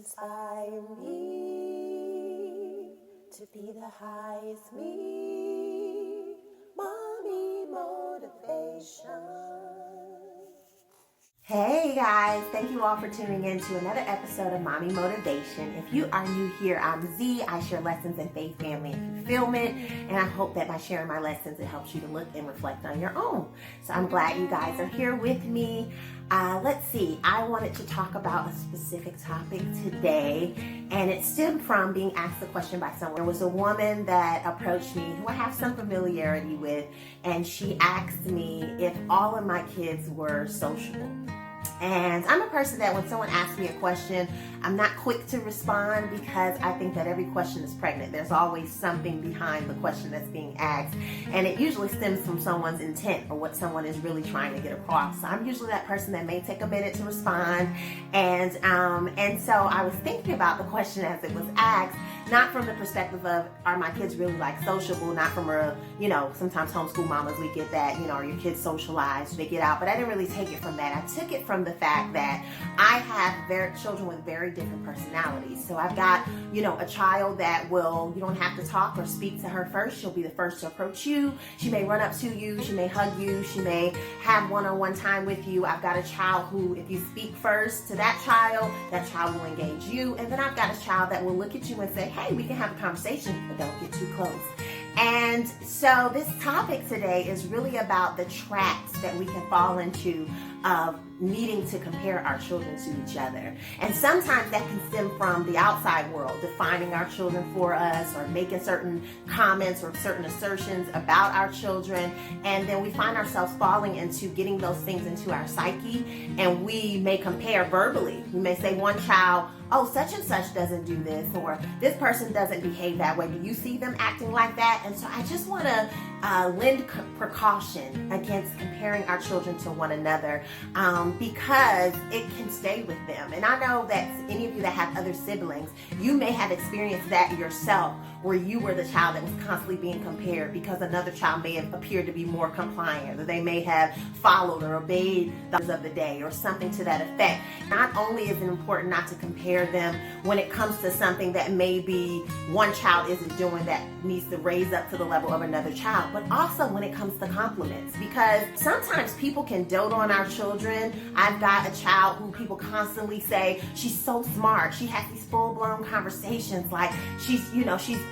Inspire me to be the highest me, mommy motivation. Hey guys, thank you all for tuning in to another episode of Mommy Motivation. If you are new here, I'm Z. I share lessons in faith, family, and fulfillment, and I hope that by sharing my lessons, it helps you to look and reflect on your own. So I'm glad you guys are here with me. Let's see, I wanted to talk about a specific topic today, and it stemmed from being asked a question by someone. There was a woman that approached me who I have some familiarity with, and she asked me if all of my kids were sociable. And I'm a person that when someone asks me a question, I'm not quick to respond because I think that every question is pregnant. There's always something behind the question that's being asked, and it usually stems from someone's intent or what someone is really trying to get across. So I'm usually that person that may take a minute to respond, and so I was thinking about the question as it was asked, not from the perspective of are my kids really like sociable, not from a, sometimes homeschool mamas, we get that, are your kids socialized, they get out, but I didn't really take it from that. I took it from the fact that I have children with very different personalities. So I've got, a child that you don't have to talk or speak to her first. She'll be the first to approach you. She may run up to you. She may hug you. She may have one-on-one time with you. I've got a child who, if you speak first to that child will engage you. And then I've got a child that will look at you and say, hey, we can have a conversation, but don't get too close. And so this topic today is really about the traps that we can fall into of needing to compare our children to each other. And sometimes that can stem from the outside world, defining our children for us or making certain comments or certain assertions about our children. And then we find ourselves falling into getting those things into our psyche, and we may compare verbally. We may say one child, oh, such and such doesn't do this, or this person doesn't behave that way. Do you see them acting like that? And so I just want to lend precaution against comparing our children to one another because it can stay with them. And I know that any of you that have other siblings, you may have experienced that yourself, where you were the child that was constantly being compared because another child may have appeared to be more compliant, or they may have followed or obeyed the orders of the day or something to that effect. Not only is it important not to compare them when it comes to something that maybe one child isn't doing that needs to raise up to the level of another child, but also when it comes to compliments, because sometimes people can dote on our children. I've got a child who people constantly say, she's so smart, she has these full-blown conversations, like she's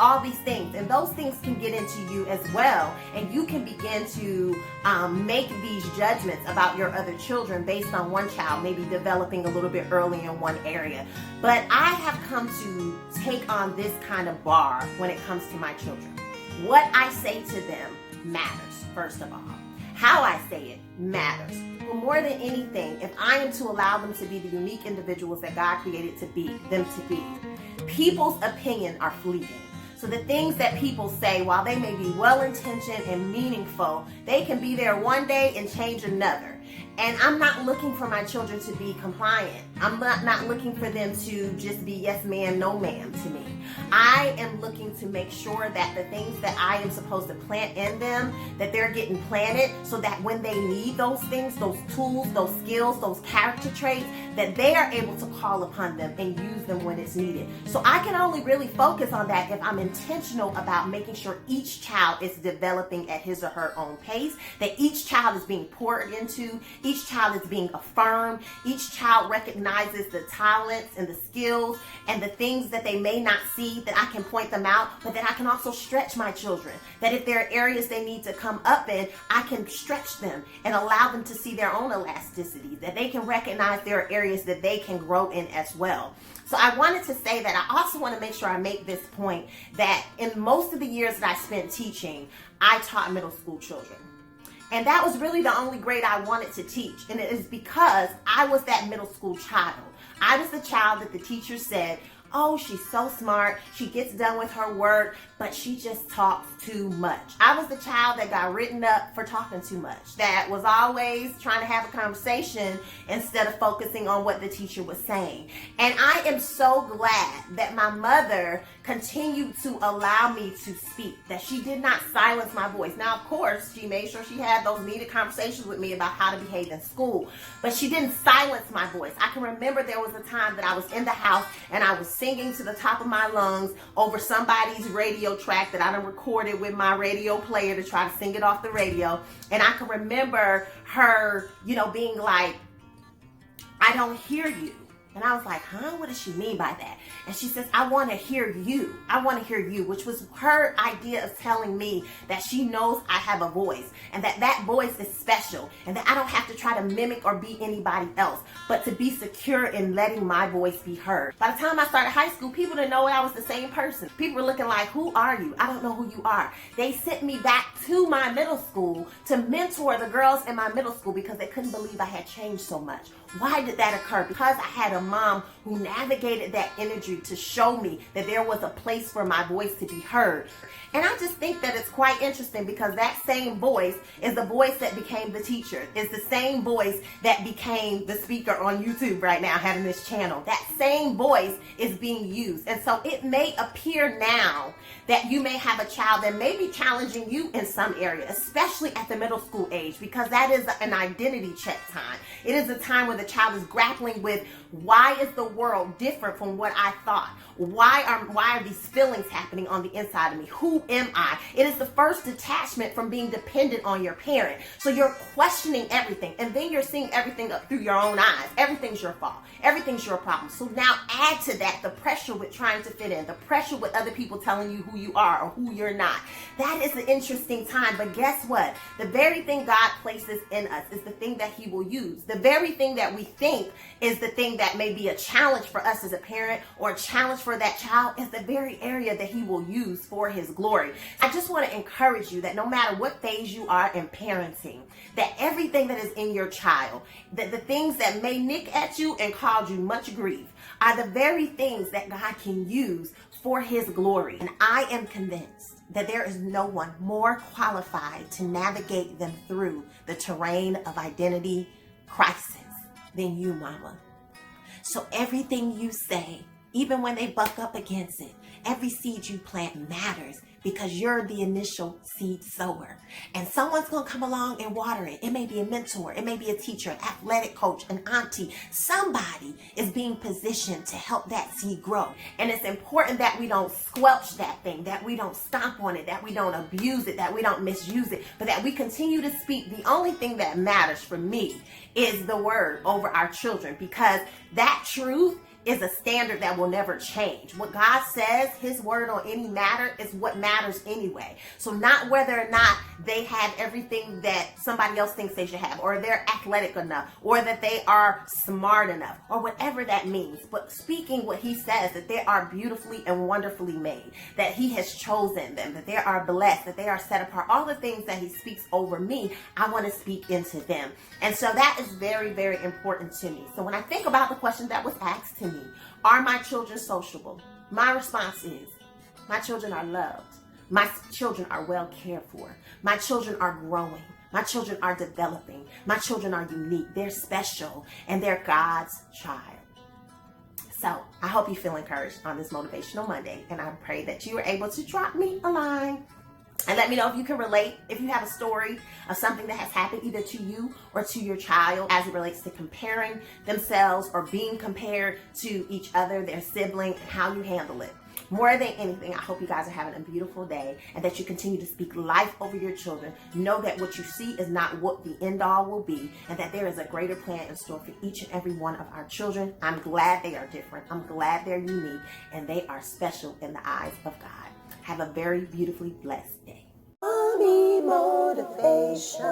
all these things, and those things can get into you as well, and you can begin to make these judgments about your other children based on one child maybe developing a little bit early in one area. But I have come to take on this kind of bar when it comes to my children. What I say to them matters, first of all. How I say it matters. But more than anything, if I am to allow them to be the unique individuals that God created them to be, people's opinion are fleeting. So the things that people say, while they may be well-intentioned and meaningful, they can be there one day and change another. And I'm not looking for my children to be compliant. I'm not looking for them to just be yes ma'am, no ma'am to me. I am looking to make sure that the things that I am supposed to plant in them, that they're getting planted, so that when they need those things, those tools, those skills, those character traits, that they are able to call upon them and use them when it's needed. So I can only really focus on that if I'm intentional about making sure each child is developing at his or her own pace, that each child is being poured into, each child is being affirmed, each child recognizes the talents and the skills and the things that they may not see, that I can point them out, but that I can also stretch my children. That if there are areas they need to come up in, I can stretch them and allow them to see their own elasticity, that they can recognize there are areas that they can grow in as well. So I wanted to say that I also want to make sure I make this point that in most of the years that I spent teaching, I taught middle school children. And that was really the only grade I wanted to teach. And it is because I was that middle school child. I was the child that the teacher said, oh, she's so smart, she gets done with her work, but she just talks too much. I was the child that got written up for talking too much, that was always trying to have a conversation instead of focusing on what the teacher was saying. And I am so glad that my mother continued to allow me to speak, that she did not silence my voice. Now, of course, she made sure she had those needed conversations with me about how to behave in school, but she didn't silence my voice. I can remember there was a time that I was in the house and I was singing to the top of my lungs over somebody's radio track that I done recorded with my radio player to try to sing it off the radio. And I can remember her, being like, I don't hear you. And I was like, huh? What does she mean by that? And she says, I want to hear you. I want to hear you, which was her idea of telling me that she knows I have a voice and that voice is special and that I don't have to try to mimic or be anybody else, but to be secure in letting my voice be heard. By the time I started high school, people didn't know I was the same person. People were looking like, who are you? I don't know who you are. They sent me back to my middle school to mentor the girls in my middle school because they couldn't believe I had changed so much. Why did that occur? Because I had a mom who navigated that energy to show me that there was a place for my voice to be heard. And I just think that it's quite interesting because that same voice is the voice that became the teacher. It's the same voice that became the speaker on YouTube right now, having this channel. That same voice is being used. And so it may appear now that you may have a child that may be challenging you in some area, especially at the middle school age, because that is an identity check time. It is a time when the child is grappling with, why is the world different from what I thought? Why are these feelings happening on the inside of me? Who am I? It is the first detachment from being dependent on your parent. So you're questioning everything, and then you're seeing everything up through your own eyes. Everything's your fault. Everything's your problem. So now add to that the pressure with trying to fit in, the pressure with other people telling you who you are or who you're not. That is an interesting time, but guess what? The very thing God places in us is the thing that He will use. The very thing that we think is the thing that may be a challenge for us as a parent or a challenge for that child is the very area that He will use for His glory. I just want to encourage you that no matter what phase you are in parenting, that everything that is in your child, that the things that may nick at you and cause you much grief are the very things that God can use for His glory. And I am convinced that there is no one more qualified to navigate them through the terrain of identity crisis than you, mama. So everything you say, even when they buck up against it, every seed you plant matters because you're the initial seed sower. And someone's going to come along and water it. It may be a mentor. It may be a teacher, an athletic coach, an auntie. Somebody is being positioned to help that seed grow. And it's important that we don't squelch that thing, that we don't stomp on it, that we don't abuse it, that we don't misuse it, but that we continue to speak. The only thing that matters for me is the word over our children, because that truth is a standard that will never change. What God says, His word on any matter, is what matters anyway. So not whether or not they have everything that somebody else thinks they should have, or they're athletic enough, or that they are smart enough, or whatever that means, but speaking what He says, that they are beautifully and wonderfully made, that He has chosen them, that they are blessed, that they are set apart. All the things that He speaks over me, I want to speak into them. And so that is very, very important to me. So when I think about the question that was asked to me, are my children sociable? My response is, my children are loved. My children are well cared for. My children are growing. My children are developing. My children are unique. They're special, and they're God's child. So I hope you feel encouraged on this Motivational Monday, and I pray that you are able to drop me a line and let me know if you can relate, if you have a story of something that has happened either to you or to your child as it relates to comparing themselves or being compared to each other, their sibling, and how you handle it. More than anything, I hope you guys are having a beautiful day and that you continue to speak life over your children. Know that what you see is not what the end all will be, and that there is a greater plan in store for each and every one of our children. I'm glad they are different. I'm glad they're unique, and they are special in the eyes of God. Have a very beautifully blessed day. Mommy Motivation.